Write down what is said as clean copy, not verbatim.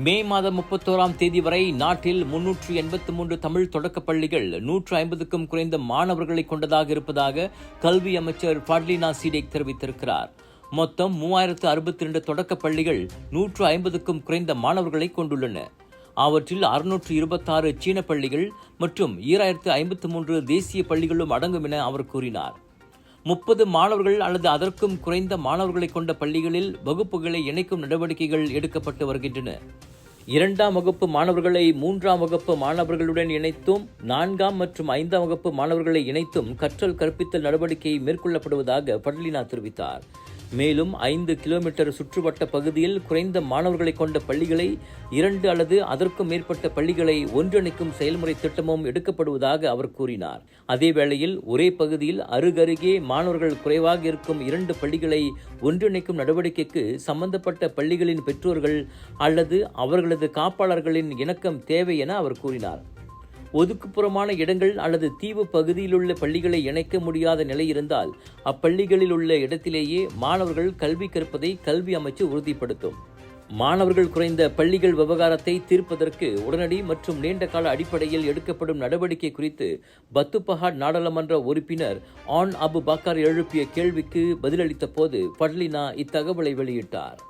மே மாதம் 31ஆம் தேதி வரை நாட்டில் 383 தமிழ் தொடக்கப் பள்ளிகள் 150க்கும் குறைந்த மாணவர்களை கொண்டதாக இருப்பதாக கல்வி அமைச்சர் ஃபட்லினா சீடேக் தெரிவித்திருக்கிறார். மொத்தம் 3062 தொடக்கப் பள்ளிகள் 150க்கும் குறைந்த மாணவர்களை கொண்டுள்ளன. அவற்றில் 626 சீன பள்ளிகள் மற்றும் 2053 தேசிய பள்ளிகளும் அடங்கும் என அவர் கூறினார். 30 மாணவர்கள் அல்லது அதற்கும் குறைந்த மாணவர்களை கொண்ட பள்ளிகளில் வகுப்புகளை இணைக்கும் நடவடிக்கைகள் எடுக்கப்பட்டு வருகின்றன. 2ஆம் வகுப்பு மாணவர்களை 3ஆம் வகுப்பு மாணவர்களுடன் இணைத்தும் 4ஆம் மற்றும் 5ஆம் வகுப்பு மாணவர்களை இணைத்தும் கற்றல் கற்பித்தல் நடவடிக்கை மேற்கொள்ளப்படுவதாக ஃபட்லினா தெரிவித்தார். மேலும் 5 கிலோமீட்டர் சுற்றுவட்ட பகுதியில் குறைந்த மாணவர்களை கொண்ட பள்ளிகளை 2 அல்லது அதற்கும் மேற்பட்ட பள்ளிகளை ஒன்றிணைக்கும் செயல்முறை திட்டமும் எடுக்கப்படுவதாக அவர் கூறினார். அதேவேளையில் ஒரே பகுதியில் அருகருகே மாணவர்கள் குறைவாக இருக்கும் 2 பள்ளிகளை ஒன்றிணைக்கும் நடவடிக்கைக்கு சம்பந்தப்பட்ட பள்ளிகளின் பெற்றோர்கள் அல்லது அவர்களது காப்பாளர்களின் இணக்கம் தேவை என அவர் கூறினார். ஒதுக்குப்புறமான இடங்கள் அல்லது தீவு பகுதியிலுள்ள பள்ளிகளை இணைக்க முடியாத நிலை இருந்தால் அப்பள்ளிகளில் உள்ள இடத்திலேயே மாணவர்கள் கல்வி கற்பதை கல்வி அமைச்சு உறுதிப்படுத்தும். மாணவர்கள் குறைந்த பள்ளிகள் விவகாரத்தை தீர்ப்பதற்கு உடனடி மற்றும் நீண்டகால அடிப்படையில் எடுக்கப்படும் நடவடிக்கை குறித்து பத்துபஹாட் நாடாளுமன்ற உறுப்பினர் ஆன் அபு பக்கர் எழுப்பிய கேள்விக்கு பதிலளித்த போது ஃபட்லினா இத்தகவலை வெளியிட்டார்.